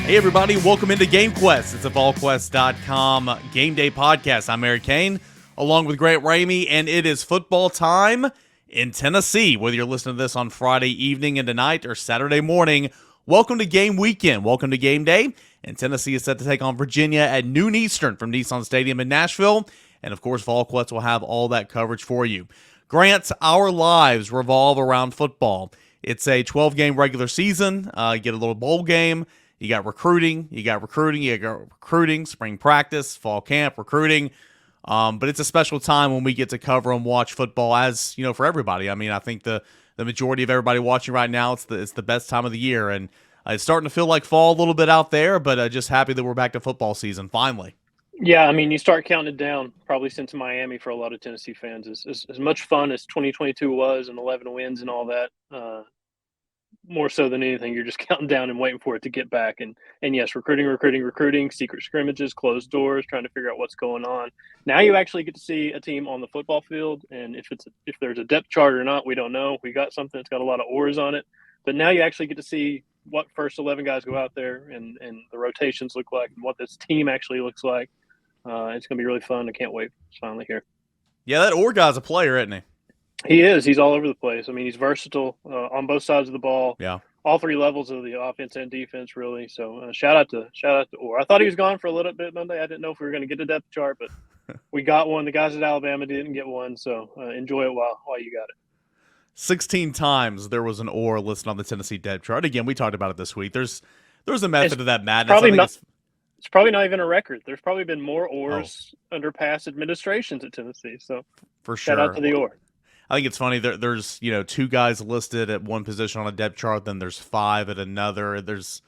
Hey everybody, welcome into GameQuest. It's a Volquest.com game day podcast. I'm Cain, along with great Ramey, and it is football time in Tennessee. Whether you're listening to this on Friday evening and tonight or Saturday morning, welcome to game weekend. Welcome to game day. And Tennessee is set to take on Virginia at noon Eastern from Nissan Stadium in Nashville. And of course, Volquest will have all that coverage for you. Grant, our lives revolve around football. It's a 12-game regular season. You get a little bowl game. You got recruiting, spring practice, fall camp, recruiting. But it's a special time when we get to cover and watch football, as you know, for everybody. I mean, I think the majority of everybody watching right now, it's the best time of the year, and it's starting to feel like fall a little bit out there. But just happy that we're back to football season finally. Yeah, I mean, you start counting it down probably since Miami for a lot of Tennessee fans. As much fun as 2022 was and 11 wins and all that. More so than anything, you're just counting down and waiting for it to get back. And yes, recruiting, secret scrimmages, closed doors, trying to figure out what's going on. Now you actually get to see a team on the football field, and if there's a depth chart or not, we don't know. We got something that's got a lot of oars on it, but now you actually get to see what first 11 guys go out there and the rotations look like and what this team actually looks like. It's going to be really fun. I can't wait. It's finally here. Yeah, that Orr guy's a player, isn't he? He is. He's all over the place. I mean, he's versatile on both sides of the ball. Yeah. All three levels of the offense and defense, really. So shout out to Orr. I thought he was gone for a little bit Monday. I didn't know if we were going to get a depth chart, but we got one. The guys at Alabama didn't get one, so enjoy it while you got it. 16 times there was an Orr listed on the Tennessee depth chart. Again, we talked about it this week. There's a method to that madness. It's probably not even a record. There's probably been more Orrs under past administrations at Tennessee. So for sure, shout out to the Orr. I think it's funny. There's two guys listed at one position on a depth chart, then there's five at another. There's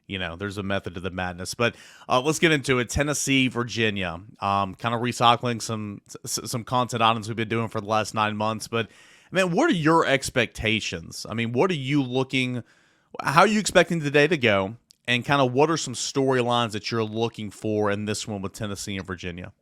a method to the madness. But let's get into it. Tennessee, Virginia. Kind of recycling some content items we've been doing for the last 9 months. But man, what are your expectations? I mean, what are you looking? How are you expecting the day to go? And kind of what are some storylines that you're looking for in this one with Tennessee and Virginia?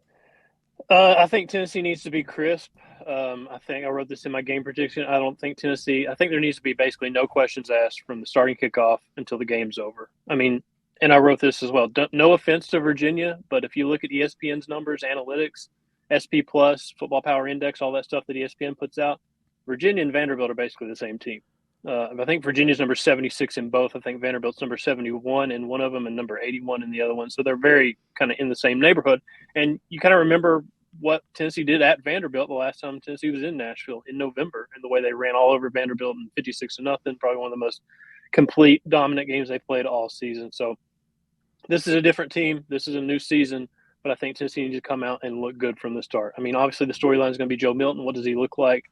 I think Tennessee needs to be crisp. I think I wrote this in my game prediction. I think there needs to be basically no questions asked from the starting kickoff until the game's over. I mean, and I wrote this as well. No offense to Virginia, but if you look at ESPN's numbers, analytics, SP Plus, Football Power Index, all that stuff that ESPN puts out, Virginia and Vanderbilt are basically the same team. I think Virginia's number 76 in both. I think Vanderbilt's number 71 in one of them and number 81 in the other one. So they're very kind of in the same neighborhood. And you kind of remember what Tennessee did at Vanderbilt the last time Tennessee was in Nashville in November, and the way they ran all over Vanderbilt in 56-0, probably one of the most complete dominant games they played all season. So this is a different team. This is a new season, but I think Tennessee needs to come out and look good from the start. I mean, obviously the storyline is going to be Joe Milton. What does he look like?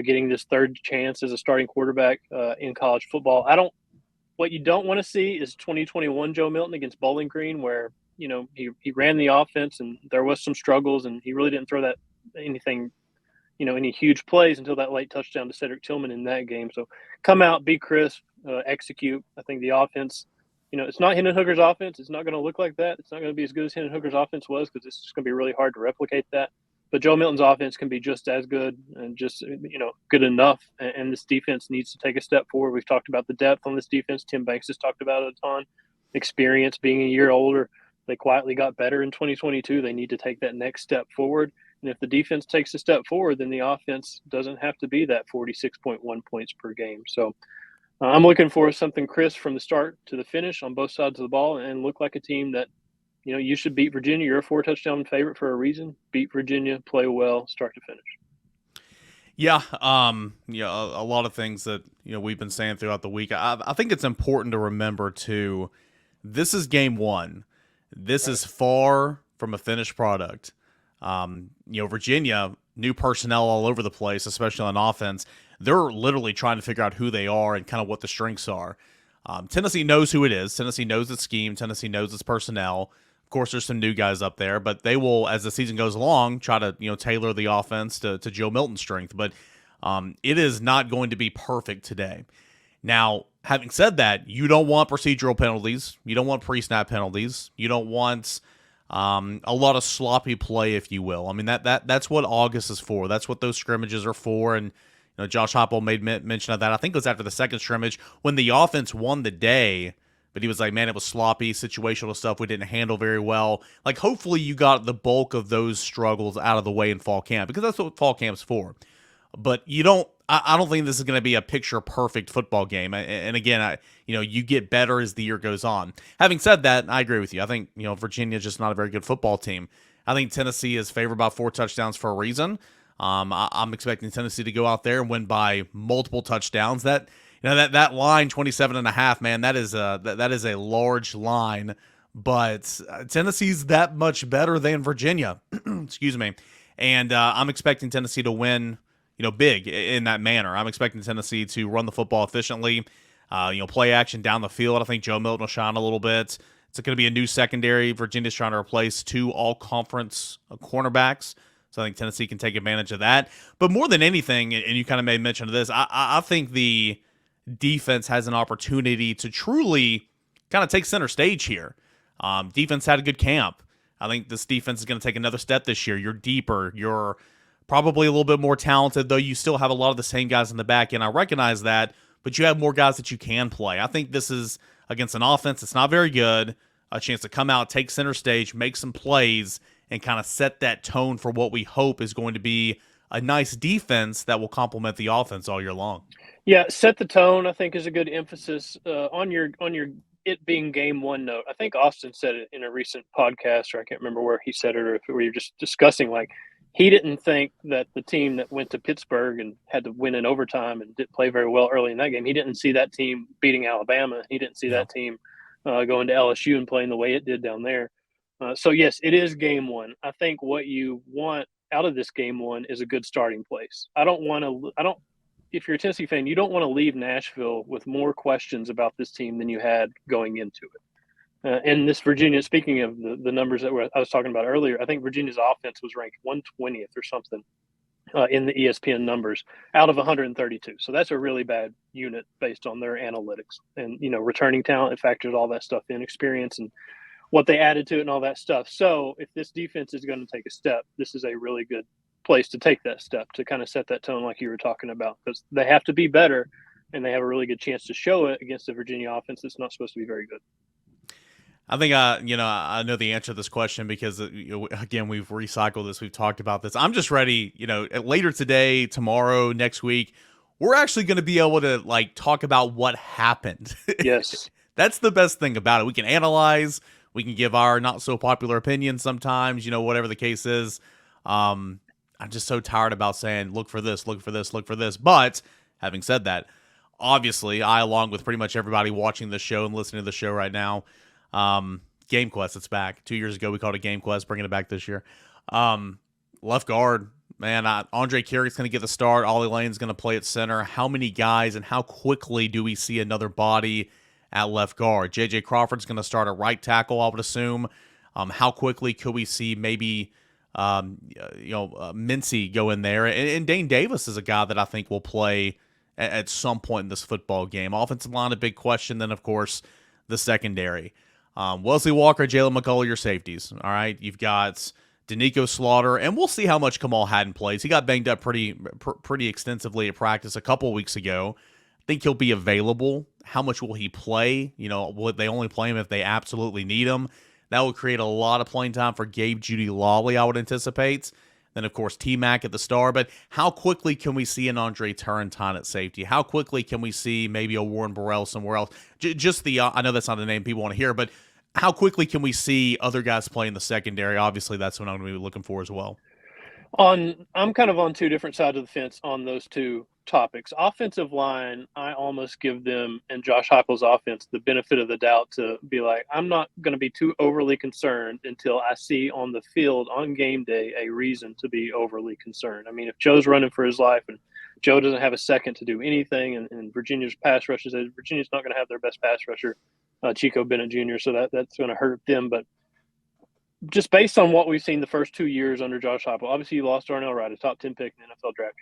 Getting this third chance as a starting quarterback in college football. What you don't want to see is 2021 Joe Milton against Bowling Green, where he ran the offense and there was some struggles, and he really didn't throw that anything, any huge plays until that late touchdown to Cedric Tillman in that game. So come out, be crisp, execute. I think the offense, it's not Hendon Hooker's offense. It's not going to look like that. It's not going to be as good as Hendon Hooker's offense was, because it's just going to be really hard to replicate that. But Joe Milton's offense can be just as good and just, good enough. And this defense needs to take a step forward. We've talked about the depth on this defense. Tim Banks has talked about it a ton. Experience, being a year older. They quietly got better in 2022. They need to take that next step forward. And if the defense takes a step forward, then the offense doesn't have to be that 46.1 points per game. So I'm looking for something crisp from the start to the finish on both sides of the ball and look like a team that, you should beat Virginia. You're a 4-touchdown favorite for a reason. Beat Virginia, play well, start to finish. Yeah, a lot of things that we've been saying throughout the week. I think it's important to remember too. This is game one. This is far from a finished product. Virginia, new personnel all over the place, especially on offense. They're literally trying to figure out who they are and kind of what the strengths are. Tennessee knows who it is. Tennessee knows its scheme. Tennessee knows its personnel. Of course, there's some new guys up there, but they will, as the season goes along, try to tailor the offense to Joe Milton's strength. But it is not going to be perfect today. Now, having said that, you don't want procedural penalties. You don't want pre-snap penalties. You don't want a lot of sloppy play, if you will. I mean, that's what August is for. That's what those scrimmages are for. And Josh Heupel made mention of that. I think it was after the second scrimmage when the offense won the day. but he was like, man, it was sloppy, situational stuff we didn't handle very well. Like, hopefully you got the bulk of those struggles out of the way in fall camp, because that's what fall camp's for. But I don't think this is going to be a picture perfect football game. And again, you get better as the year goes on. Having said that, I agree with you. I think, Virginia's just not a very good football team. I think Tennessee is favored by 4 touchdowns for a reason. I'm expecting Tennessee to go out there and win by multiple touchdowns. That line 27.5, man, that is a large line, but Tennessee's that much better than Virginia. Excuse me. And I'm expecting Tennessee to win, big in that manner. I'm expecting Tennessee to run the football efficiently, play action down the field. I think Joe Milton will shine a little bit. It's going to be a new secondary. Virginia's trying to replace 2 all-conference cornerbacks, so I think Tennessee can take advantage of that. But more than anything, and you kind of made mention of this, I think the defense has an opportunity to truly kind of take center stage here. Defense had a good camp. I think this defense is going to take another step this year. You're deeper. You're probably a little bit more talented, though you still have a lot of the same guys in the back end. I recognize that, but you have more guys that you can play. I think this is, against an offense that's not very good, a chance to come out, take center stage, make some plays, and kind of set that tone for what we hope is going to be a nice defense that will complement the offense all year long. Yeah, set the tone, I think, is a good emphasis on your it being game one note. I think Austin said it in a recent podcast, or I can't remember where he said it, or if we were just discussing, like, he didn't think that the team that went to Pittsburgh and had to win in overtime and didn't play very well early in that game, he didn't see that team beating Alabama. He didn't see that team going to LSU and playing the way it did down there. So, yes, it is game one. I think what you want out of this game one is a good starting place. If you're a Tennessee fan, you don't want to leave Nashville with more questions about this team than you had going into it. And this Virginia, speaking of the numbers that I was talking about earlier, I think Virginia's offense was ranked 120th or something in the ESPN numbers out of 132. So that's a really bad unit based on their analytics. And, returning talent, it factors all that stuff in, experience and what they added to it and all that stuff. So if this defense is going to take a step, this is a really good place to take that step, to kind of set that tone like you were talking about, because they have to be better, and they have a really good chance to show it against the Virginia offense that's not supposed to be very good. I think I know the answer to this question because again, we've recycled this, we've talked about this. I'm just ready. Later today, tomorrow, next week, we're actually going to be able to talk about what happened. Yes, that's the best thing about it. We can analyze, we can give our not so popular opinions sometimes. Whatever the case is. I'm just so tired about saying look for this, look for this, look for this. But having said that, obviously, I, along with pretty much everybody watching this show and listening to the show right now, GameQuest, it's back. 2 years ago, we called it GameQuest, bringing it back this year. Left guard, man, Andre Carey's going to get the start. Ollie Lane's going to play at center. How many guys and how quickly do we see another body at left guard? J.J. Crawford's going to start at right tackle, I would assume. How quickly could we see maybe Mincy go in there? And Dane Davis is a guy that I think will play at some point in this football game. Offensive line, a big question. Then, of course, the secondary. Wesley Walker, Jalen McCullough, your safeties. All right, you've got Danico Slaughter, and we'll see how much Kamal Hadden plays. He got banged up pretty extensively at practice a couple of weeks ago. I think he'll be available. How much will he play? Will they only play him if they absolutely need him? That will create a lot of playing time for Gabe Judy Lawley, I would anticipate. Then, of course, T-Mac at the star. But how quickly can we see an Andre Turrentine at safety? How quickly can we see maybe a Warren Burrell somewhere else? I know that's not a name people want to hear, but how quickly can we see other guys play in the secondary? Obviously, that's what I'm going to be looking for as well. I'm kind of on two different sides of the fence on those two topics. Offensive line, I almost give them, and Josh Heupel's offense, the benefit of the doubt to be like, I'm not going to be too overly concerned until I see on the field on game day a reason to be overly concerned. I mean, if Joe's running for his life and Joe doesn't have a second to do anything, and Virginia's pass rusher says Virginia's not going to have their best pass rusher, Chico Bennett Jr., so that's going to hurt them. But just based on what we've seen the first 2 years under Josh Heupel, obviously you lost Darnell Wright, a top 10 pick in the NFL draft,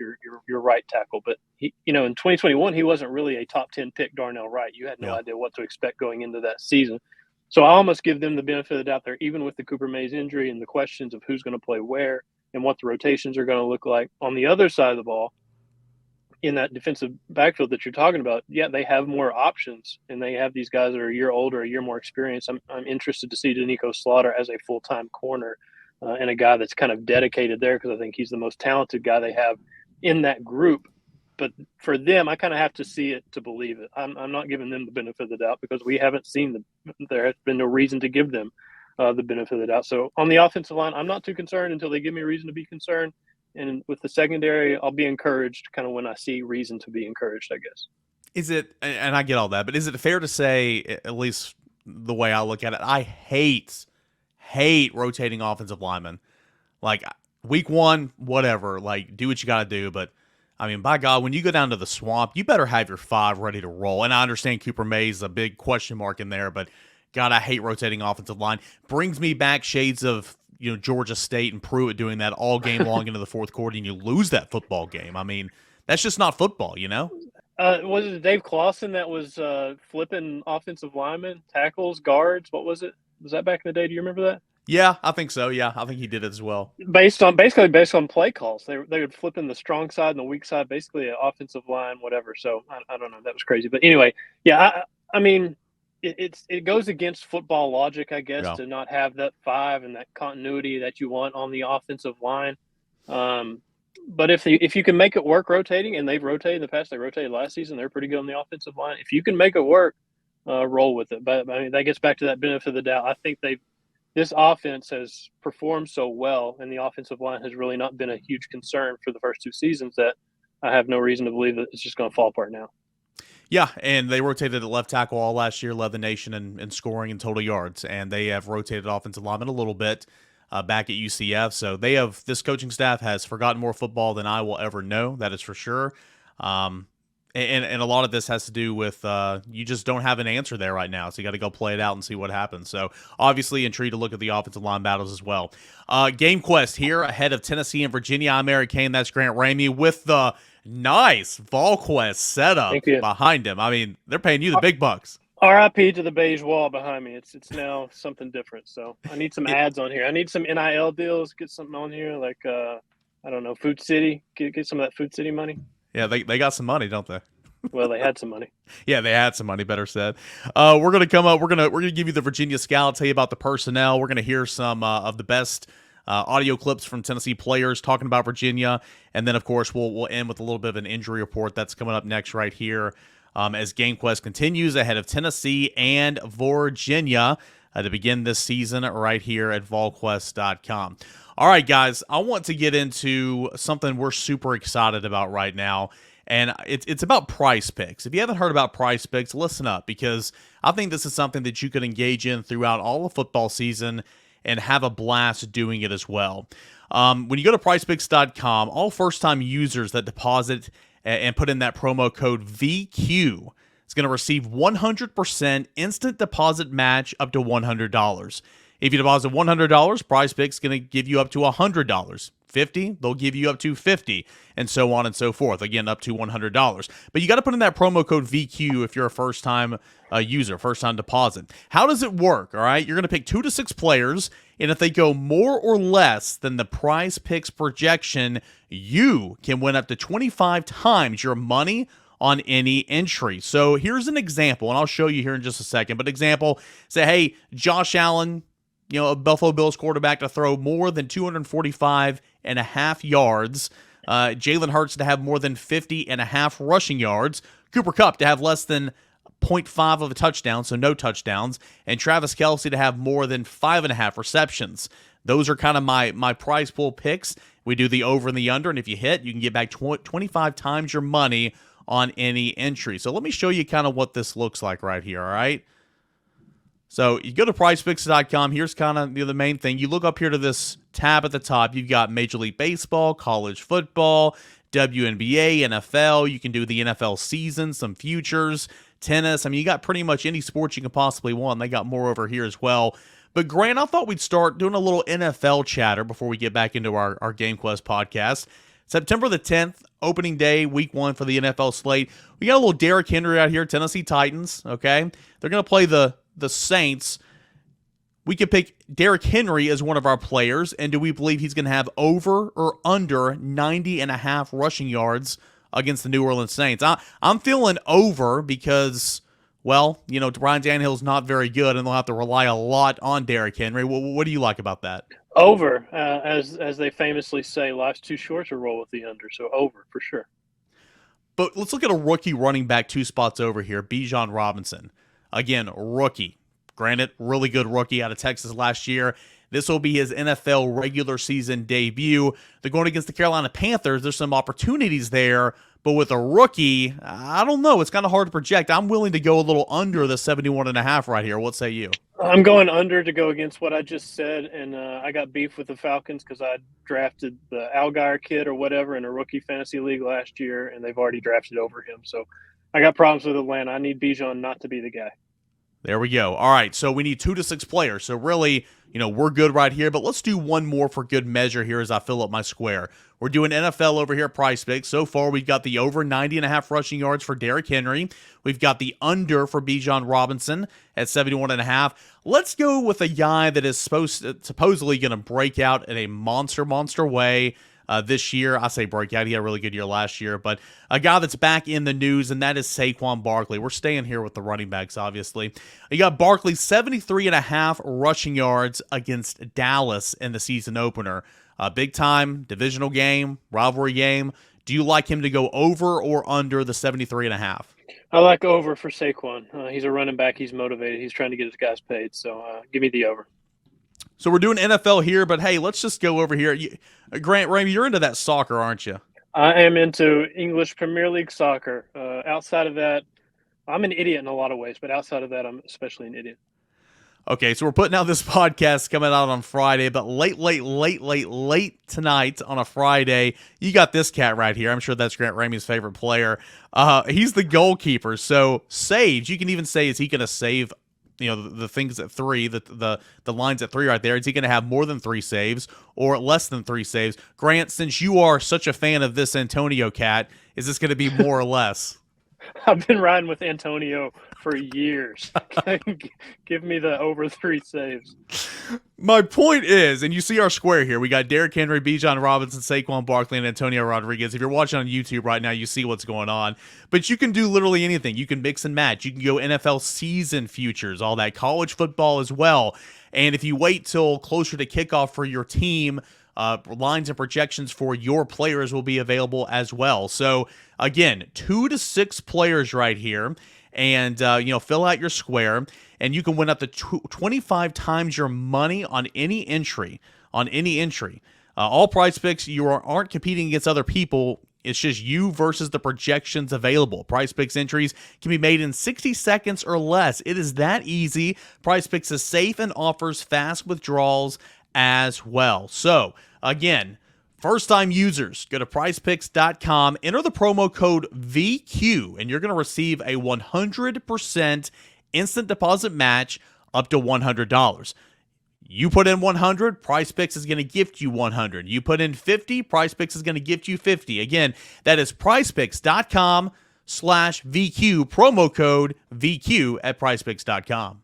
your right tackle. But he, in 2021, he wasn't really a top 10 pick, Darnell Wright. You had no idea what to expect going into that season. So I almost give them the benefit of the doubt there, even with the Cooper Mays injury and the questions of who's going to play where and what the rotations are going to look like. On the other side of the ball, in that defensive backfield that you're talking about, yeah, they have more options, and they have these guys that are a year older, a year more experienced. I'm interested to see Danico Slaughter as a full-time corner and a guy that's kind of dedicated there, because I think he's the most talented guy they have in that group. But for them, I kind of have to see it to believe it. I'm not giving them the benefit of the doubt because we haven't seen there has been no reason to give them the benefit of the doubt. So on the offensive line, I'm not too concerned until they give me a reason to be concerned. And with the secondary, I'll be encouraged kind of when I see reason to be encouraged, I guess. Is it, and I get all that, but is it fair to say, at least the way I look at it, I hate rotating offensive linemen. Like, week one, whatever, like, do what you got to do. But, I mean, by God, when you go down to the swamp, you better have your 5 ready to roll. And I understand Cooper Mays is a big question mark in there, but, God, I hate rotating offensive line. Brings me back shades of, Georgia State and Pruitt doing that all game long into the fourth quarter, and you lose that football game. I mean, that's just not football, Was it Dave Clawson that was flipping offensive linemen, tackles, guards? What was it? Was that back in the day? Do you remember that? Yeah, I think so. Yeah, I think he did it as well. Based on play calls, they would flip in the strong side and the weak side, basically an offensive line, whatever. So I don't know. That was crazy. But anyway, yeah, I mean, it goes against football logic, I guess, to not have that 5 and that continuity that you want on the offensive line. But if you can make it work rotating, and they've rotated in the past, they rotated last season, they're pretty good on the offensive line. If you can make it work, roll with it. But I mean, that gets back to that benefit of the doubt. I think this offense has performed so well, and the offensive line has really not been a huge concern for the first 2 seasons, that I have no reason to believe that it's just going to fall apart now. Yeah, and they rotated at left tackle all last year, led the nation in scoring and total yards, and they have rotated offensive linemen a little bit back at UCF. So this coaching staff has forgotten more football than I will ever know. That is for sure. And a lot of this has to do with you just don't have an answer there right now, so you got to go play it out and see what happens. So obviously intrigued to look at the offensive line battles as well. GameQuest here ahead of Tennessee and Virginia. I'm Eric Cain. That's Grant Ramey with the nice Volquest setup behind him. I mean, they're paying you the big bucks. RIP to the beige wall behind me. It's now something different. So I need some ads on here. I need some NIL deals. Get something on here like I don't know, Food City. Get some of that Food City money. Yeah, they got some money, don't they? Well, they had some money. Yeah, they had some money, better said. We're gonna come up. We're gonna give you the Virginia scout, tell you about the personnel. We're gonna hear some of the best audio clips from Tennessee players talking about Virginia, and then of course we'll end with a little bit of an injury report that's coming up next right here as GameQuest continues ahead of Tennessee and Virginia to begin this season right here at Volquest.com. All right, guys, I want to get into something we're super excited about right now. And it's about PrizePicks. If you haven't heard about PrizePicks, listen up, because I think this is something that you could engage in throughout all of football season and have a blast doing it as well. When you go to PrizePicks.com, all first-time users that deposit and put in that promo code VQ is going to receive 100% instant deposit match up to $100. If you deposit $100, PrizePicks is going to give you up to $100. 50, they'll give you up to 50, and so on and so forth. Again, up to $100. But you got to put in that promo code VQ if you're a first-time user, first-time deposit. How does it work? All right, you're going to pick 2 to 6 players, and if they go more or less than the PrizePicks projection, you can win up to 25 times your money on any entry. So here's an example, and I'll show you here in just a second. But example, say, hey, Josh Allen, a Buffalo Bills quarterback, to throw more than 245.5 yards. Jalen Hurts to have more than 50.5 rushing yards. Cooper Kupp to have less than 0.5 of a touchdown, so no touchdowns. And Travis Kelce to have more than 5.5 receptions. Those are kind of my prize pool picks. We do the over and the under, and if you hit, you can get back 25 times your money on any entry. So let me show you kind of what this looks like right here, all right? So you go to PrizePicks.com. Here's kind of the main thing. You look up here to this tab at the top. You've got Major League Baseball, college football, WNBA, NFL. You can do the NFL season, some futures, tennis. I mean, you got pretty much any sport you can possibly want. They got more over here as well. But Grant, I thought we'd start doing a little NFL chatter before we get back into our GameQuest podcast. September the 10th, opening day, week 1 for the NFL slate. We got a little Derrick Henry out here, Tennessee Titans, okay? They're going to play the Saints. We could pick Derrick Henry as one of our players, and do we believe he's going to have over or under 90.5 rushing yards against the New Orleans Saints. I'm feeling over because, well, Brian Tannehill's not very good, and they'll have to rely a lot on Derrick Henry. What do you like about that? Over, as they famously say, life's too short to roll with the under, so over for sure. But let's look at a rookie running back 2 spots over here, Bijan Robinson. Again, rookie. Granted, really good rookie out of Texas last year. This will be his NFL regular season debut. They're going against the Carolina Panthers. There's some opportunities there, but with a rookie, I don't know. It's kind of hard to project. I'm willing to go a little under the 71.5 right here. What say you? I'm going under to go against what I just said, and I got beef with the Falcons because I drafted the Algier kid or whatever in a rookie fantasy league last year, and they've already drafted over him. So I got problems with Atlanta. I need Bijan not to be the guy. There we go. All right, so we need 2 to 6 players. So really, we're good right here, but let's do one more for good measure here as I fill up my square. We're doing NFL over here at PrizePicks. So far, we've got the over 90.5 rushing yards for Derrick Henry. We've got the under for Bijan Robinson at 71.5. Let's go with a guy that is supposedly going to break out in a monster way. This year. I say breakout. He had a really good year last year, but a guy that's back in the news, and that is Saquon Barkley. We're staying here with the running backs, obviously. You got Barkley, 73.5 rushing yards against Dallas in the season opener. Big time, divisional game, rivalry game. Do you like him to go over or under the 73.5? I like over for Saquon. He's a running back. He's motivated. He's trying to get his guys paid, so give me the over. So we're doing NFL here, but hey, let's just go over here. Grant, Ramey, you're into that soccer, aren't you? I am into English Premier League soccer. Outside of that, I'm an idiot in a lot of ways, but outside of that, I'm especially an idiot. Okay, so we're putting out this podcast coming out on Friday, but late tonight on a Friday, you got this cat right here. I'm sure that's Grant Ramey's favorite player. He's the goalkeeper, so saves. You can even say, is he going to save the things at 3, the lines at 3 right there? Is he going to have more than 3 saves or less than 3 saves? Grant, since you are such a fan of this Antonio cat, is this going to be more or less? I've been riding with Antonio for years. Give me the over 3 saves. My point is, and you see our square here, we got Derrick Henry, Bijan Robinson, Saquon Barkley, and Antonio Rodriguez. If you're watching on YouTube right now, you see what's going on. But you can do literally anything. You can mix and match. You can go NFL season futures, all that, college football as well. And if you wait till closer to kickoff for your team, lines and projections for your players will be available as well. So again, 2 to 6 players right here, and fill out your square, and you can win up to 25 times your money on any entry. All PrizePicks, you aren't competing against other people. It's just you versus the projections available. PrizePicks entries can be made in 60 seconds or less. It is that easy. PrizePicks is safe and offers fast withdrawals as well. So, again, first-time users, go to PrizePicks.com, enter the promo code VQ, and you're going to receive a 100% instant deposit match up to $100. You put in 100, PrizePicks is going to gift you 100. You put in 50, PrizePicks is going to gift you 50. Again, that is PrizePicks.com/VQ, promo code VQ at PrizePicks.com.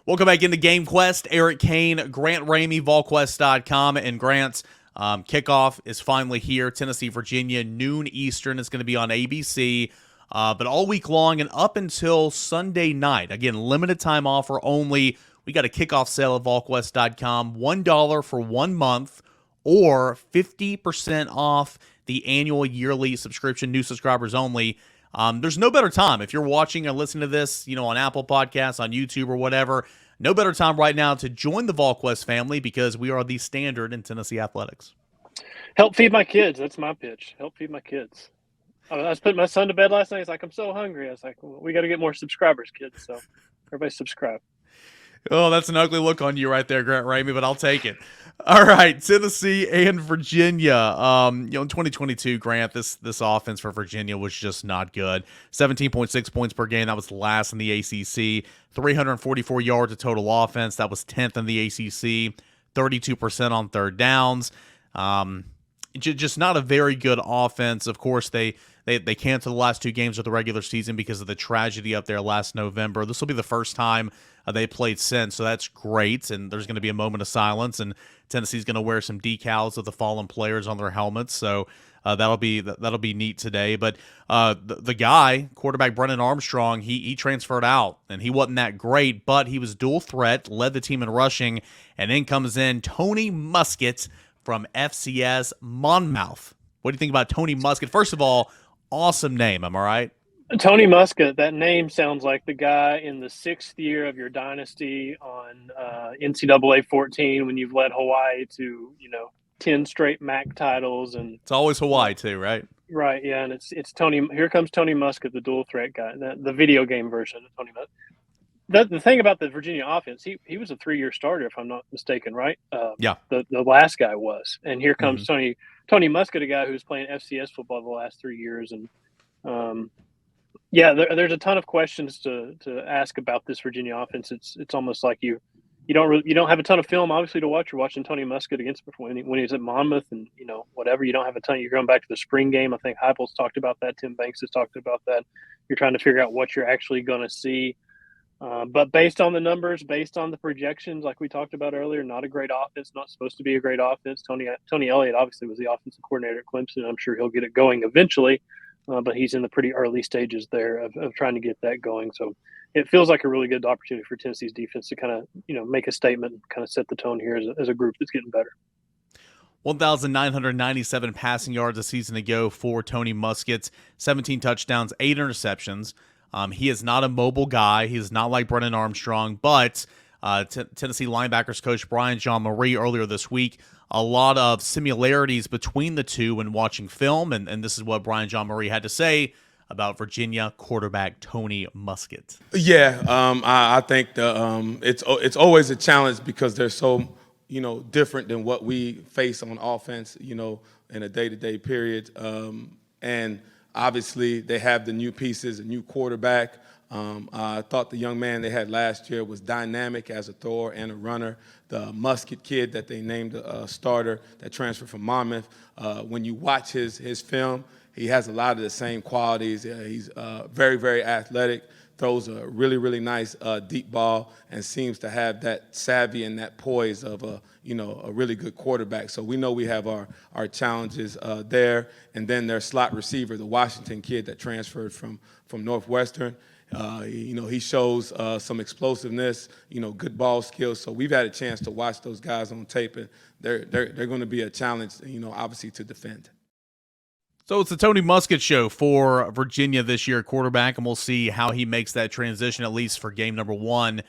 Welcome back into GameQuest. Eric Cain, Grant Ramey, Volquest.com, and Grant's kickoff is finally here. Tennessee, Virginia, noon Eastern. It's going to be on ABC, but all week long and up until Sunday night. Again, limited time offer only. We got a kickoff sale at Volquest.com, $1 for 1 month, or 50% off the annual yearly subscription, new subscribers only. There's no better time if you're watching or listening to this, on Apple Podcasts, on YouTube, or whatever. No better time right now to join the Volquest family because we are the standard in Tennessee athletics. Help feed my kids. That's my pitch. Help feed my kids. I was putting my son to bed last night. He's like, I'm so hungry. I was like, well, we got to get more subscribers, kids. So everybody subscribe. Oh, that's an ugly look on you right there, Grant Ramey, but I'll take it. All right, Tennessee and Virginia. In 2022, Grant, this offense for Virginia was just not good. 17.6 points per game. That was last in the ACC. 344 yards of total offense. That was 10th in the ACC. 32% on third downs. Just not a very good offense. Of course, they canceled the last 2 games of the regular season because of the tragedy up there last November. This will be the first time they played since, so that's great. And there's going to be a moment of silence, and Tennessee's going to wear some decals of the fallen players on their helmets. So That'll be neat today. But the guy, quarterback Brennan Armstrong, he transferred out, and he wasn't that great, but he was dual threat, led the team in rushing, and then comes in Tony Muskett from FCS Monmouth. What do you think about Tony Muskett? First of all, awesome name, am I right? Tony Muskett, that name sounds like the guy in the 6th year of your dynasty on NCAA 14 when you've led Hawaii to, 10 straight MAC titles. And it's always Hawaii too, right? Right, yeah, and it's Tony. Here comes Tony Muskett, the dual threat guy, the video game version of Tony Muskett. The thing about the Virginia offense, he was a 3-year starter, if I'm not mistaken, right? Yeah. The last guy was, and here comes Tony Muskett, a guy who's playing FCS football the last 3 years, and there's a ton of questions to ask about this Virginia offense. It's almost like you don't have a ton of film obviously to watch. You're watching Tony Muskett against when he was at Monmouth, and whatever. You don't have a ton. You're going back to the spring game. I think Heupel's talked about that. Tim Banks has talked about that. You're trying to figure out what you're actually going to see. But based on the numbers, based on the projections, like we talked about earlier, not a great offense. Not supposed to be a great offense. Tony Elliott obviously was the offensive coordinator at Clemson. I'm sure he'll get it going eventually. But he's in the pretty early stages there of trying to get that going. So it feels like a really good opportunity for Tennessee's defense to kind of, make a statement and kind of set the tone here as a group that's getting better. 1,997 passing yards a season ago for Tony Muskett, 17 touchdowns, 8 interceptions. He is not a mobile guy. He is not like Brennan Armstrong, but Tennessee linebackers coach Brian Jean-Marie earlier this week, a lot of similarities between the two when watching film, and this is what Brian Jean-Marie had to say about Virginia quarterback Tony Muskett. Yeah, I think it's always a challenge because they're so different than what we face on offense, in a day-to-day period, and obviously they have the new pieces, a new quarterback. I thought the young man they had last year was dynamic as a thrower and a runner. The Muskett kid that they named a starter that transferred from Monmouth, when you watch his film, he has a lot of the same qualities. He's very, very athletic, throws a really, really nice deep ball, and seems to have that savvy and that poise of a really good quarterback. So we know we have our challenges there. And then their slot receiver, the Washington kid that transferred from Northwestern. He shows some explosiveness, good ball skills. So we've had a chance to watch those guys on tape, and they're going to be a challenge, obviously to defend. So it's the Tony Muskett show for Virginia this year, quarterback, and we'll see how he makes that transition, at least for game number 1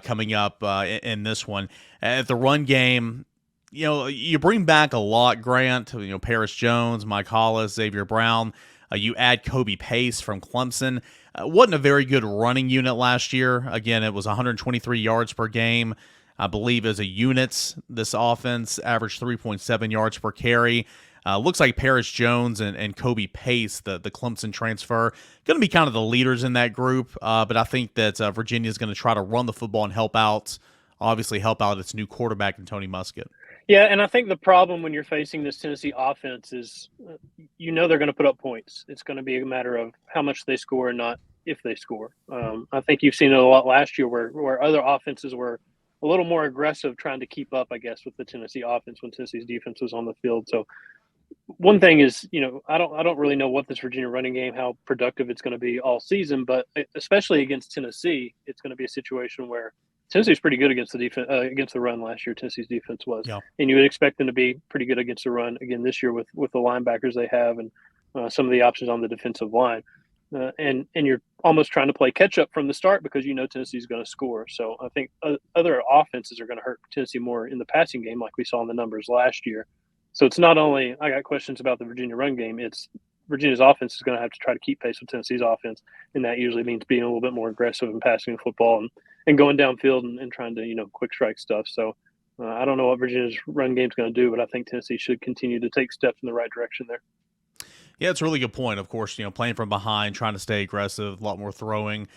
coming up in this one. At the run game, you bring back a lot, Grant. Paris Jones, Mike Hollis, Xavier Brown. You add Kobe Pace from Clemson. Wasn't a very good running unit last year. Again, it was 123 yards per game. I believe as a unit, this offense averaged 3.7 yards per carry. Looks like Paris Jones and Kobe Pace, the Clemson transfer, going to be kind of the leaders in that group. But I think that Virginia is going to try to run the football and help out its new quarterback in Tony Muskett. Yeah, and I think the problem when you're facing this Tennessee offense is they're going to put up points. It's going to be a matter of how much they score and not if they score. I think you've seen it a lot last year where other offenses were a little more aggressive trying to keep up, I guess, with the Tennessee offense when Tennessee's defense was on the field. So one thing is, I don't really know what this Virginia running game, how productive it's going to be all season, but especially against Tennessee, it's going to be a situation where Tennessee's pretty good against the defense, against the run last year. Tennessee's defense was, and you would expect them to be pretty good against the run again this year with the linebackers they have and some of the options on the defensive line. And you're almost trying to play catch up from the start because Tennessee's going to score. So I think other offenses are going to hurt Tennessee more in the passing game, like we saw in the numbers last year. So it's not only I got questions about the Virginia run game. It's Virginia's offense is going to have to try to keep pace with Tennessee's offense, and that usually means being a little bit more aggressive in passing the football and going downfield and trying to quick strike stuff. So I don't know what Virginia's run game is going to do, but I think Tennessee should continue to take steps in the right direction there. Yeah, it's a really good point. Of course, playing from behind, trying to stay aggressive, a lot more throwing,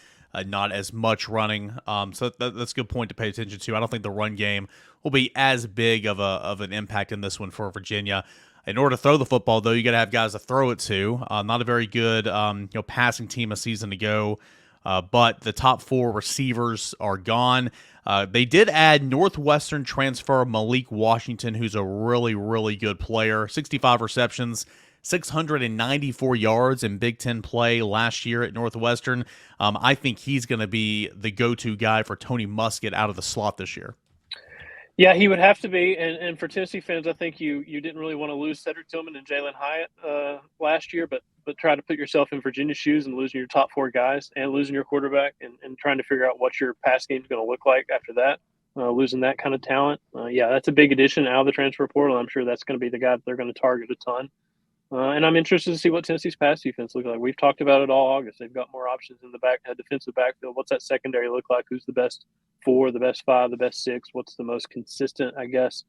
not as much running. So that's a good point to pay attention to. I don't think the run game will be as big of an impact in this one for Virginia. In order to throw the football, though, you got to have guys to throw it to. Not a very good passing team a season ago, but the top 4 receivers are gone. They did add Northwestern transfer Malik Washington, who's a really, really good player. 65 receptions, 694 yards in Big Ten play last year at Northwestern. I think he's going to be the go-to guy for Tony Muskett out of the slot this year. Yeah, he would have to be. And for Tennessee fans, I think you didn't really want to lose Cedric Tillman and Jalen Hyatt last year, but try to put yourself in Virginia's shoes and losing your top 4 guys and losing your quarterback and trying to figure out what your pass game is going to look like after that, losing that kind of talent. Yeah, that's a big addition out of the transfer portal. I'm sure that's going to be the guy that they're going to target a ton. And I'm interested to see what Tennessee's pass defense looks like. We've talked about it all August. They've got more options in the defensive backfield. What's that secondary look like? Who's the best 4, the best 5, the best 6? What's the most consistent, I guess,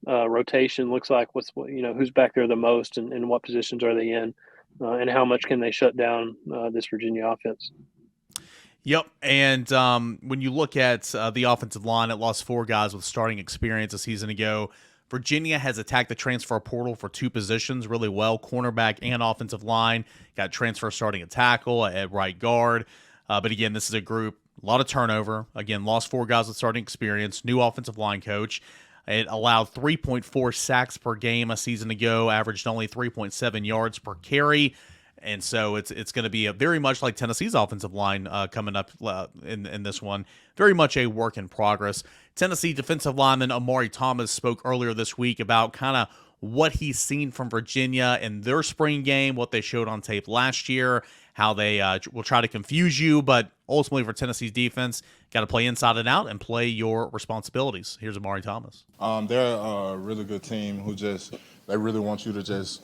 rotation looks like? Who's back there the most and what positions are they in? And how much can they shut down this Virginia offense? Yep, and when you look at the offensive line, it lost 4 guys with starting experience a season ago. Virginia has attacked the transfer portal for 2 positions really well, cornerback and offensive line. Got transfer starting at tackle, at right guard. But again, this is a group, a lot of turnover. Again, lost 4 guys with starting experience, new offensive line coach. It allowed 3.4 sacks per game a season ago, averaged only 3.7 yards per carry. And so it's going to be a very much like Tennessee's offensive line coming up in this one. Very much a work in progress. Tennessee defensive lineman Amari Thomas spoke earlier this week about kind of what he's seen from Virginia in their spring game, what they showed on tape last year, how they will try to confuse you, but ultimately for Tennessee's defense, got to play inside and out and play your responsibilities. Here's Amari Thomas. They're a really good team who they really want you to just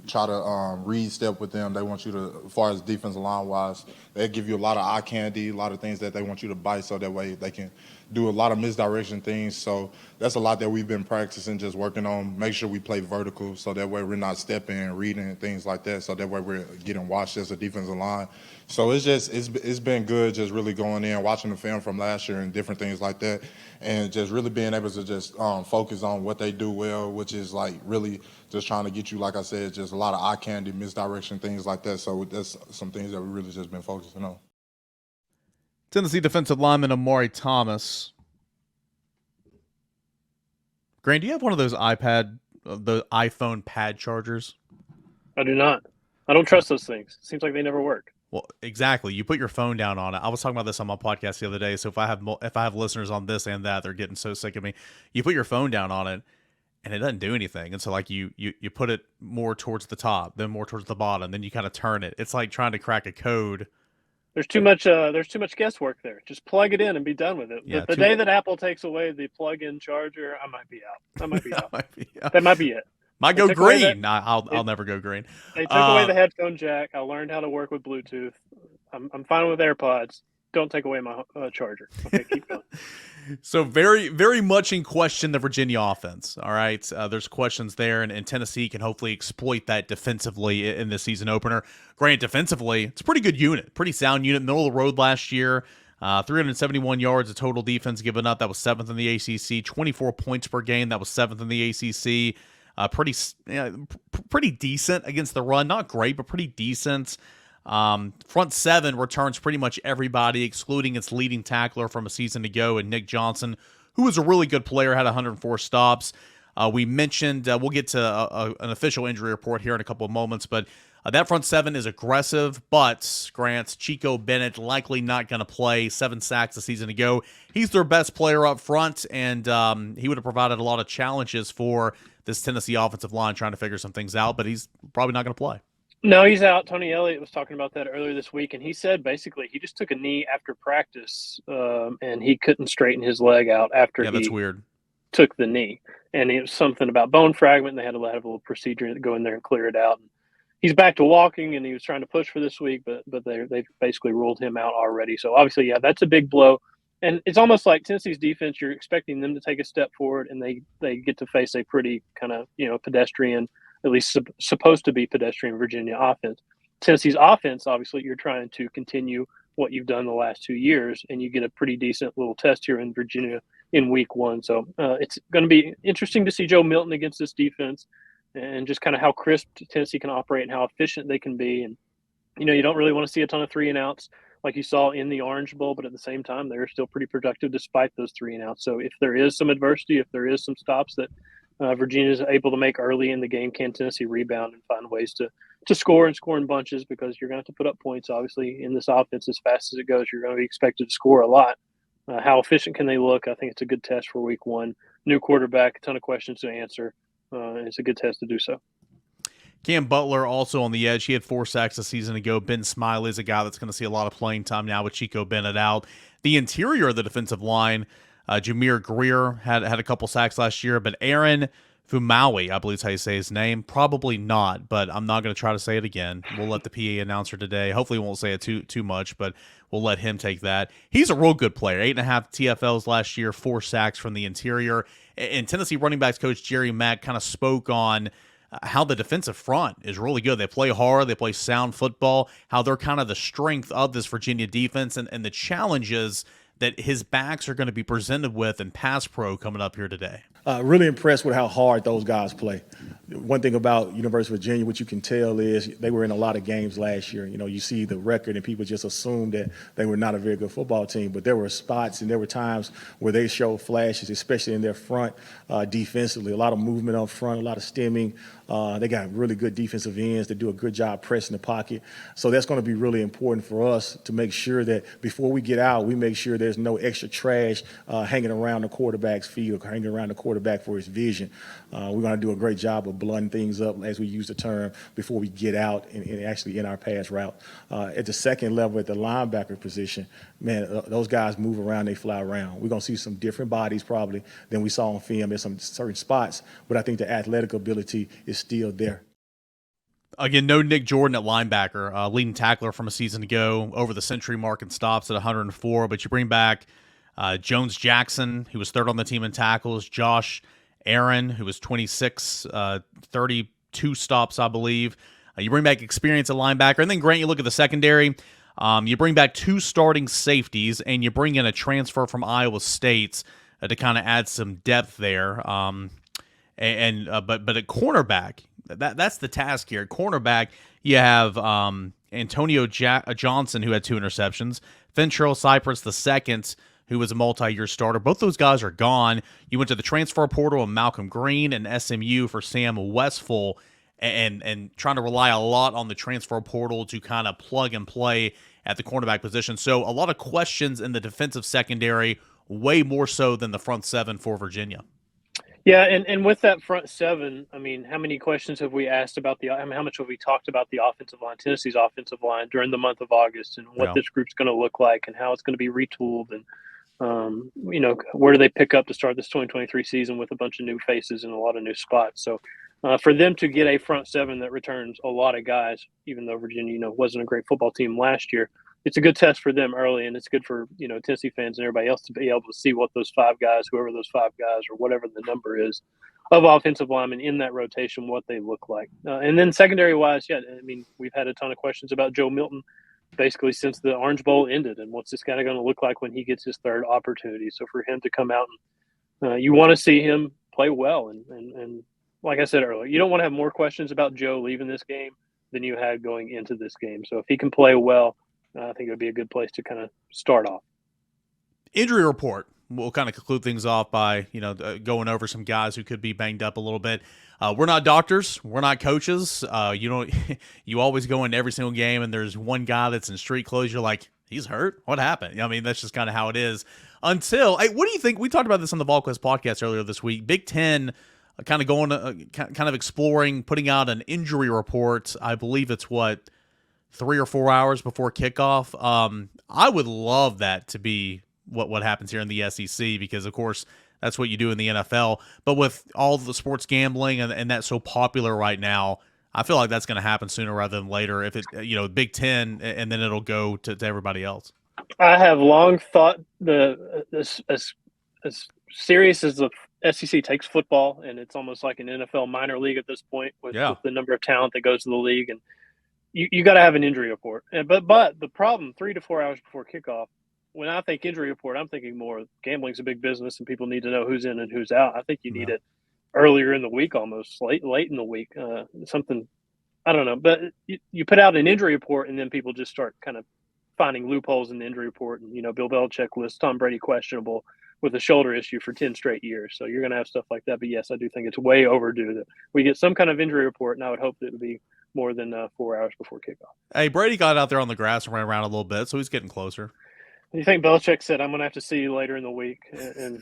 try to read step with them. They want you to, as far as defensive line wise, they give you a lot of eye candy, a lot of things that they want you to bite so that way they can do a lot of misdirection things. So that's a lot that we've been practicing, just working on, make sure we play vertical so that way we're not stepping and reading and things like that, so that way we're getting watched as a defensive line. So it's been good just really going in, watching the film from last year and different things like that, and just really being able to just focus on what they do well, which is like really just trying to get you, like I said, just a lot of eye candy, misdirection, things like that. So that's some things that we really just been focusing on. Tennessee defensive lineman Amari Thomas. Grant, do you have one of those the iPhone pad chargers? I do not. I don't trust those things. It seems like they never work. Well, exactly. You put your phone down on it. I was talking about this on my podcast the other day. So if I have listeners on this and that, they're getting so sick of me. You put your phone down on it, and it doesn't do anything. And so like you put it more towards the top, then more towards the bottom, then you kind of turn it. It's like trying to crack a code. There's too much guesswork there. Just plug it in and be done with it. Yeah, the day that Apple takes away the plug-in charger, I might be out. I might be out. out. That might be it. Might go green. I'll never go green. They took away the headphone jack. I learned how to work with Bluetooth. I'm fine with AirPods. Don't take away my charger. Okay, keep going. So very, very much in question the Virginia offense. All right, there's questions there, and Tennessee can hopefully exploit that defensively in the season opener. Grant, defensively, it's a pretty good unit, pretty sound unit, middle of the road last year. 371 yards of total defense given up. That was 7th in the ACC. 24 points per game. That was 7th in the ACC. Pretty decent against the run. Not great, but pretty decent. Front 7 returns pretty much everybody, excluding its leading tackler from a season ago, and Nick Johnson, who was a really good player, had 104 stops. We mentioned, we'll get to an official injury report here in a couple of moments, but that front 7 is aggressive, but Grant, Chico Bennett likely not going to play. 7 sacks a season ago. He's their best player up front, and he would have provided a lot of challenges for this Tennessee offensive line trying to figure some things out, but he's probably not going to play. No, he's out. Tony Elliott was talking about that earlier this week, and he said basically he just took a knee after practice, and he couldn't straighten his leg out after that's weird. Took the knee. And it was something about bone fragment, and they had to have a little procedure to go in there and clear it out. And he's back to walking, and he was trying to push for this week, but they basically ruled him out already. So obviously, yeah, that's a big blow. And it's almost like Tennessee's defense, you're expecting them to take a step forward, and they get to face a pretty kind of, pedestrian, at least supposed to be pedestrian Virginia offense. Tennessee's offense, obviously, you're trying to continue what you've done the last 2 years, and you get a pretty decent little test here in Virginia in week 1. So it's going to be interesting to see Joe Milton against this defense and just kind of how crisp Tennessee can operate and how efficient they can be. And, you don't really want to see a ton of 3-and-outs like you saw in the Orange Bowl, but at the same time, they're still pretty productive despite those 3-and-outs. So if there is some adversity, if there is some stops that Virginia's able to make early in the game. Can Tennessee rebound and find ways to score and score in bunches, because you're going to have to put up points, obviously, in this offense as fast as it goes. You're going to be expected to score a lot. How efficient can they look? I think it's a good test for week one. New quarterback, a ton of questions to answer. It's a good test to do so. Cam Butler also on the edge. He had 4 sacks a season ago. Ben Smiley is a guy that's going to see a lot of playing time now with Chico Bennett out. The interior of the defensive line, Jameer Greer had a couple sacks last year, but Aaron Fumawi, I believe is how you say his name, probably not, but I'm not going to try to say it again. We'll let the PA announcer today. Hopefully we won't say it too much, but we'll let him take that. He's a real good player. 8.5 TFLs last year, 4 sacks from the interior. And Tennessee running backs coach Jerry Mack kind of spoke on how the defensive front is really good. They play hard. They play sound football, how they're kind of the strength of this Virginia defense and the challenges that his backs are going to be presented with in pass pro coming up here today. Really impressed with how hard those guys play. One thing about University of Virginia, what you can tell is they were in a lot of games last year. You know, you see the record and people just assume that they were not a very good football team, but there were spots and there were times where they showed flashes, especially in their front defensively. A lot of movement up front, a lot of stemming. They got really good defensive ends that do a good job pressing the pocket. So that's going to be really important for us to make sure that before we get out, we make sure there's no extra trash hanging around the quarterback's feet or hanging around the quarterback for his vision. We're going to do a great job of blunting things up, as we use the term, before we get out and actually in our pass route. At the second level, at the linebacker position, man, those guys move around, they fly around. We're going to see some different bodies probably than we saw on film in some certain spots, but I think the athletic ability is still there. Again, no Nick Jordan at linebacker, leading tackler from a season ago, over the century mark in stops at 104, but you bring back Jones Jackson, who was third on the team in tackles, Josh Aaron, who was 26, 32 stops, I believe. You bring back experience at linebacker, and then, Grant, you look at the secondary. You bring back 2 starting safeties, and you bring in a transfer from Iowa State to kind of add some depth there. But at cornerback, that's the task here. At cornerback, you have Antonio Johnson, who had 2 interceptions, Fentrell Cypress II, who was a multi-year starter. Both those guys are gone. You went to the transfer portal of Malcolm Green and SMU for Sam Westphal, and trying to rely a lot on the transfer portal to kind of plug and play at the cornerback position. So a lot of questions in the defensive secondary, way more so than the front 7 for Virginia. Yeah, and with that front 7, I mean, how many questions have we asked about how much have we talked about the offensive line, Tennessee's offensive line during the month of August, and what this group's going to look like and how it's going to be retooled, and where do they pick up to start this 2023 season with a bunch of new faces and a lot of new spots. So for them to get a front 7 that returns a lot of guys, even though Virginia, wasn't a great football team last year, it's a good test for them early, and it's good for, Tennessee fans and everybody else to be able to see what those 5 guys, whoever those 5 guys or whatever the number is of offensive linemen in that rotation, what they look like. And then secondary-wise, yeah, I mean, we've had a ton of questions about Joe Milton basically since the Orange Bowl ended, and what's this guy going to look like when he gets his 3rd opportunity. So for him to come out, and you want to see him play well. And like I said earlier, you don't want to have more questions about Joe leaving this game than you had going into this game. So if he can play well, I think it would be a good place to kind of start off. Injury report. We'll kind of conclude things off by, going over some guys who could be banged up a little bit. We're not doctors. We're not coaches. You always go into every single game and there's one guy that's in street clothes. You're like, he's hurt? What happened? I mean, that's just kind of how it is. What do you think? We talked about this on the Volquest podcast earlier this week. Big Ten kind of going, kind of exploring, putting out an injury report. I believe it's 3 or 4 hours before kickoff. I would love that to be what happens here in the SEC, because of course that's what you do in the NFL. But with all the sports gambling and that's so popular right now, I feel like that's going to happen sooner rather than later. If it, Big Ten, and then it'll go to everybody else. I have long thought as serious as the SEC takes football, and it's almost like an NFL minor league at this point with the number of talent that goes to the league, and you got to have an injury report. But the problem, 3 to 4 hours before kickoff, when I think injury report, I'm thinking more gambling's a big business and people need to know who's in and who's out. I think you need it earlier in the week, almost late in the week, something, I don't know. But you put out an injury report and then people just start kind of finding loopholes in the injury report. And, Bill Belichick lists Tom Brady questionable. with a shoulder issue for 10 straight years. So you're going to have stuff like that. But yes, I do think it's way overdue that we get some kind of injury report, and I would hope that it would be more than 4 hours before kickoff. Hey, Brady got out there on the grass and ran around a little bit, so he's getting closer. You think Belichick said, I'm going to have to see you later in the week? And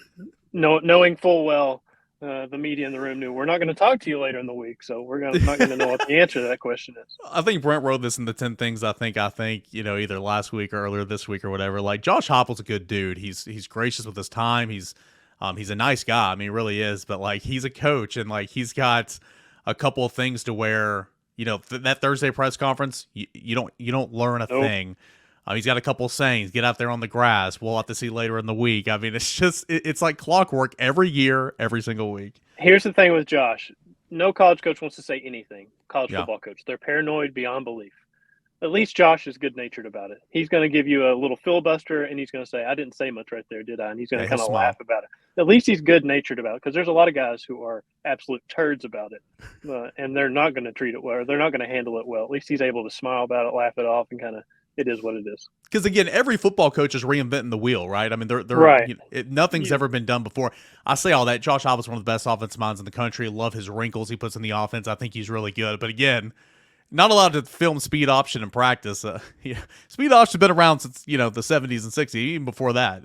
knowing full well the media in the room knew we're not going to talk to you later in the week, so we're not going to know what the answer to that question is. I think Brent wrote this in the 10 things I think, either last week or earlier this week or whatever. Like, Josh Heupel's a good dude. He's gracious with his time. He's a nice guy. I mean, he really is. But, like, he's a coach, and, like, he's got a couple of things to where, that Thursday press conference, you don't learn a thing. He's got a couple of sayings. Get out there on the grass. We'll have to see later in the week. I mean, it's just it's like clockwork every year, every single week. Here's the thing with Josh. No college coach wants to say anything. College football coach. They're paranoid beyond belief. At least Josh is good-natured about it. He's going to give you a little filibuster, and he's going to say, I didn't say much right there, did I? And he's going to kind of laugh about it. At least he's good-natured about it, because there's a lot of guys who are absolute turds about it, and they're not going to treat it well. They're not going to handle it well. At least he's able to smile about it, laugh it off, and kind of it is what it is. Because, again, every football coach is reinventing the wheel, right? I mean, they're right. Nothing's ever been done before. I say all that. Josh Heupel's one of the best offensive minds in the country. Love his wrinkles he puts in the offense. I think he's really good. But, again, not allowed to film speed option in practice. Speed option's been around since, the 70s and 60s, even before that.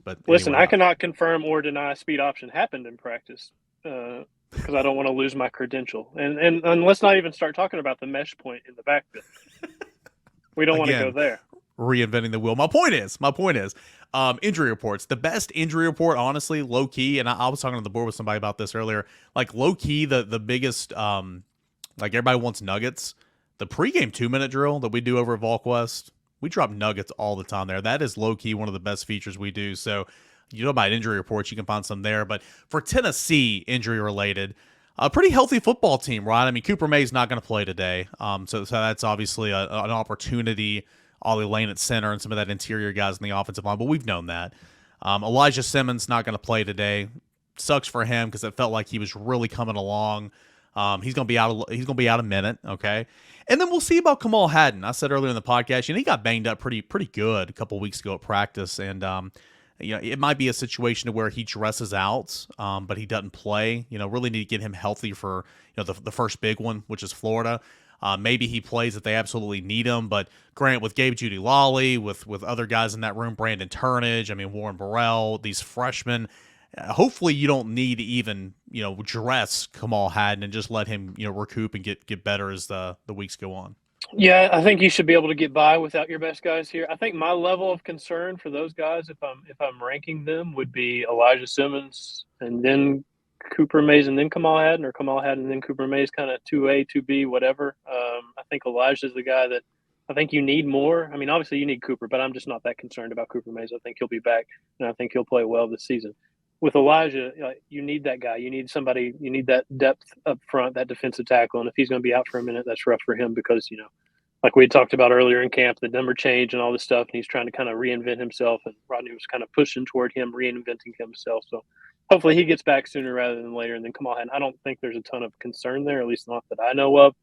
But listen, anyway, I cannot confirm or deny speed option happened in practice because I don't want to lose my credential. And let's not even start talking about the mesh point in the backfield. We don't want to go there. Reinventing the wheel. My point is, injury reports. The best injury report, honestly, low key, and I was talking on the board with somebody about this earlier. Like, low key, the biggest, like, everybody wants nuggets. The pregame 2-minute drill that we do over at Volquest, we drop nuggets all the time there. That is low key one of the best features we do. So, about injury reports, you can find some there. But for Tennessee, injury related, a pretty healthy football team, right? I mean, Cooper May's not going to play today. So that's obviously an opportunity. Ollie Lane at center and some of that interior guys in the offensive line, but we've known that. Elijah Simmons not going to play today. Sucks for him because it felt like he was really coming along. He's going to be out. He's going to be out a minute, okay. And then we'll see about Kamal Hadden. I said earlier in the podcast, he got banged up pretty good a couple of weeks ago at practice, and it might be a situation to where he dresses out, but he doesn't play. Really need to get him healthy for the first big one, which is Florida. Maybe he plays if they absolutely need him, but Grant, with Gabe Judy Lawley, with other guys in that room, Brandon Turnage, Warren Burrell, these freshmen, hopefully you don't need to even dress Kamal Hadden and just let him recoup and get better as the weeks go on. Yeah, I think you should be able to get by without your best guys here. I think my level of concern for those guys, if I'm ranking them, would be Elijah Simmons and then Cooper Mays and then Kamal Hadden, or Kamal Hadden and then Cooper Mays, kind of 2A, 2B, whatever. I think Elijah's the guy that I think you need more. I mean, obviously you need Cooper, but I'm just not that concerned about Cooper Mays. I think he'll be back, and I think he'll play well this season. With Elijah, you need that guy. You need somebody. You need that depth up front, that defensive tackle. And if he's going to be out for a minute, that's rough for him because, like we talked about earlier in camp, the number change and all this stuff, and he's trying to kind of reinvent himself. And Rodney was kind of pushing toward him reinventing himself. So hopefully he gets back sooner rather than later. And then Kamal Hadden, I don't think there's a ton of concern there, at least not that I know of.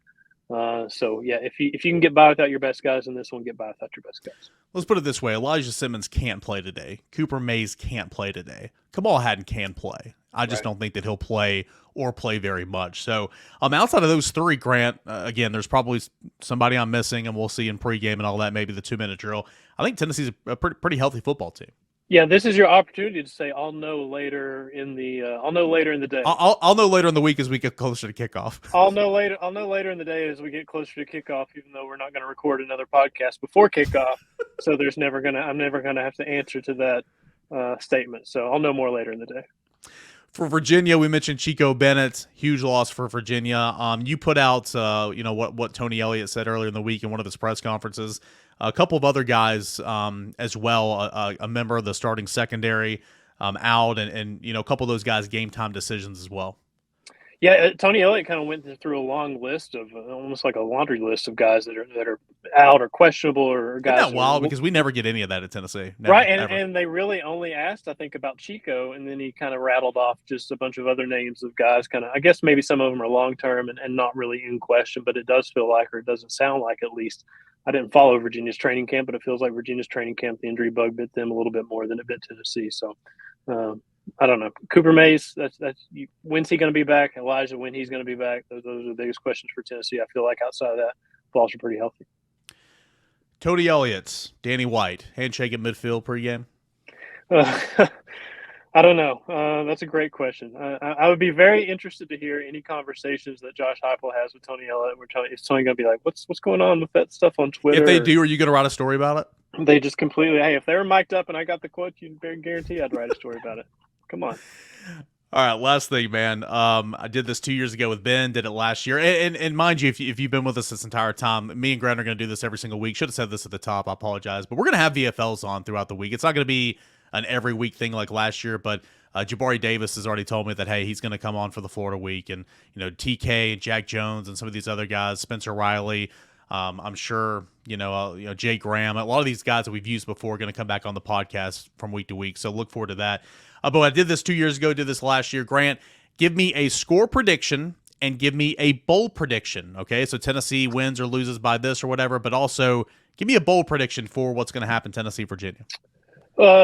So yeah, if you can get by without your best guys in this one, get by without your best guys. Let's put it this way: Elijah Simmons can't play today. Cooper Mays can't play today. Kamal Hadden can play. I just don't think that he'll play or play very much. So outside of those three, Grant, again, there's probably somebody I'm missing, and we'll see in pregame and all that. Maybe the 2-minute drill. I think Tennessee's a pretty healthy football team. Yeah, this is your opportunity to say I'll know later in the day. I'll know later in the week as we get closer to kickoff. I'll know later in the day as we get closer to kickoff, even though we're not going to record another podcast before kickoff. So I'm never gonna have to answer to that statement. So I'll know more later in the day. For Virginia, we mentioned Chico Bennett, huge loss for Virginia. You put out what Tony Elliott said earlier in the week in one of his press conferences. A couple of other guys as well, a member of the starting secondary out, and a couple of those guys game time decisions as well. Yeah, Tony Elliott kind of went through a long list of almost like a laundry list of guys that are out or questionable or guys. Isn't that wild? Because we never get any of that at Tennessee. Never, right, and they really only asked, I think, about Chico, and then he kind of rattled off just a bunch of other names of guys. Kind of, I guess maybe some of them are long term and not really in question, but it does feel like, or it doesn't sound like, at least. I didn't follow Virginia's training camp, but it feels like Virginia's training camp, the injury bug bit them a little bit more than it bit Tennessee. So I don't know. Cooper Mays, when's he going to be back? Elijah, when he's going to be back? Those are the biggest questions for Tennessee. I feel like outside of that, balls are pretty healthy. Tony Elliott's, Danny White, handshake at midfield pregame? I don't know. That's a great question. I would be very interested to hear any conversations that Josh Heupel has with Tony Elliott. Is Tony going to be like, what's going on with that stuff on Twitter? If they do, are you going to write a story about it? They just completely, hey, if they were mic'd up and I got the quote, you can guarantee I'd write a story about it. Come on. All right, last thing, man. I did this 2 years ago with Ben, did it last year. And mind you, if you've been with us this entire time, me and Grant are going to do this every single week. Should have said this at the top. I apologize. But we're going to have VFLs on throughout the week. It's not going to be an every week thing like last year, but Jabari Davis has already told me that, hey, he's going to come on for the Florida week. And, TK and Jack Jones and some of these other guys, Spencer Riley, I'm sure, Jay Graham, a lot of these guys that we've used before are going to come back on the podcast from week to week. So look forward to that. But I did this 2 years ago, did this last year. Grant, give me a score prediction and give me a bold prediction, okay? So Tennessee wins or loses by this or whatever, but also give me a bold prediction for what's going to happen Tennessee, Virginia.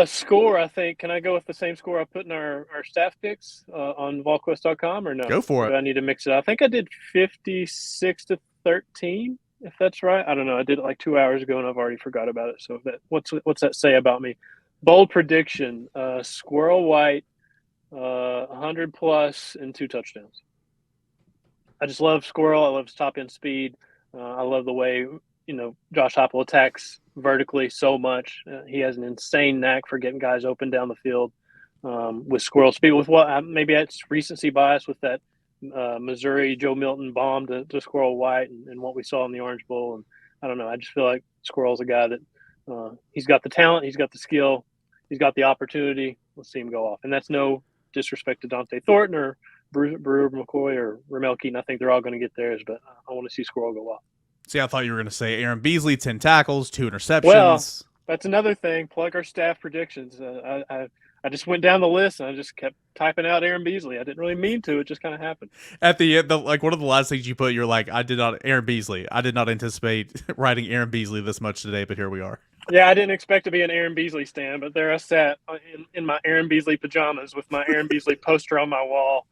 Score, I think. Can I go with the same score I put in our staff picks on Volquest.com or no? Go for it. Do I need to mix it up? I think I did 56-13, if that's right. I don't know. I did it like 2 hours ago, and I've already forgot about it. So what's that say about me? Bold prediction, Squirrel White, 100+ and 2 touchdowns. I just love Squirrel. I love his top-end speed. I love the way, Josh Heupel attacks vertically so much. He has an insane knack for getting guys open down the field with Squirrel speed. With maybe it's recency bias with that Missouri Joe Milton bomb to Squirrel White and what we saw in the Orange Bowl. And I don't know. I just feel like Squirrel's a guy that he's got the talent, he's got the skill, he's got the opportunity. Let's see him go off. And that's no disrespect to Dante Thornton or Brewer McCoy or Ramel Keaton. I think they're all going to get theirs, but I want to see Squirrel go off. See, I thought you were going to say Aaron Beasley, 10 tackles, 2 interceptions. Well, that's another thing. Plug our staff predictions. I just went down the list and I just kept typing out Aaron Beasley. I didn't really mean to. It just kind of happened. At the end, one of the last things you put, you're like, Aaron Beasley. I did not anticipate writing Aaron Beasley this much today, but here we are. Yeah, I didn't expect to be an Aaron Beasley stan, but there I sat in my Aaron Beasley pajamas with my Aaron Beasley poster on my wall,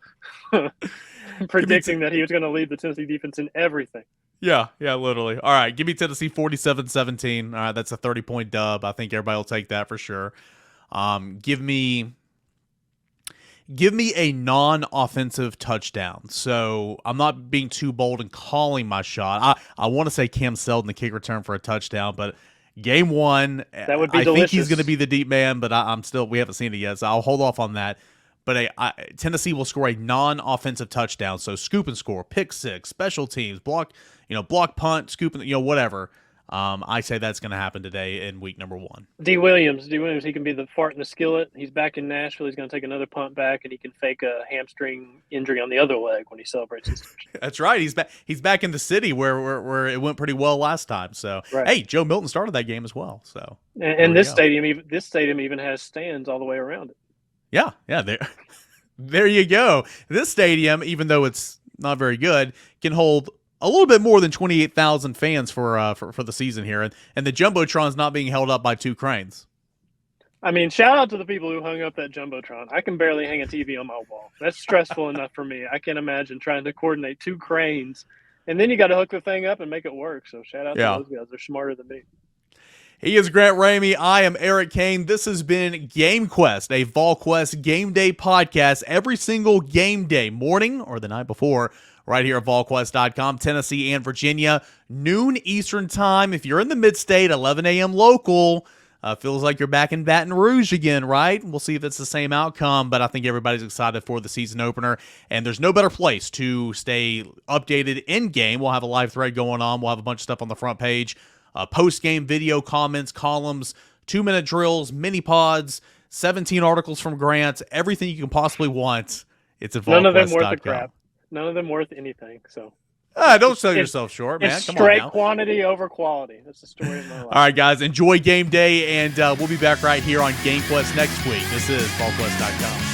predicting that he was going to lead the Tennessee defense in everything. Yeah, literally. All right, give me Tennessee 47-17. All right, that's a 30-point dub. I think everybody will take that for sure. Give me a non-offensive touchdown. So I'm not being too bold in calling my shot. I want to say Cam Seldon, the kick return for a touchdown, but game one, that would be I delicious. think he's going to be the deep man, but we haven't seen it yet, so I'll hold off on that. But Tennessee will score a non-offensive touchdown. So scoop and score, pick six, special teams, block punt, scoop, whatever. I say that's going to happen today in week number 1. D. Williams, he can be the fart in the skillet. He's back in Nashville. He's going to take another punt back, and he can fake a hamstring injury on the other leg when he celebrates his touchdown. That's right. He's back in the city where it went pretty well last time. So right. Hey, Joe Milton started that game as well. So and this stadium even has stands all the way around it. Yeah. There you go. This stadium, even though it's not very good, can hold a little bit more than 28,000 fans for the season here, and the Jumbotron's not being held up by 2 cranes. I mean, shout out to the people who hung up that Jumbotron. I can barely hang a TV on my wall. That's stressful enough for me. I can't imagine trying to coordinate 2 cranes, and then you got to hook the thing up and make it work. So shout out to those guys. They're smarter than me. He is Grant Ramey. I am Eric Cain. This has been GameQuest, a Volquest game day podcast every single game day, morning or the night before, right here at Volquest.com, Tennessee and Virginia, noon Eastern time. If you're in the mid-state, 11 a.m. local, feels like you're back in Baton Rouge again, right? We'll see if it's the same outcome, but I think everybody's excited for the season opener, and there's no better place to stay updated in-game. We'll have a live thread going on. We'll have a bunch of stuff on the front page. Post-game video comments, columns, 2-minute drills, mini pods, 17 articles from Grant, everything you can possibly want. It's at None of them worth Volquest.com. the crap. None of them worth anything. So don't sell yourself short, man. It's Come on straight now. quantity over quality. That's the story of my life. All right, guys, enjoy game day, and we'll be back right here on GameQuest next week. This is Volquest.com.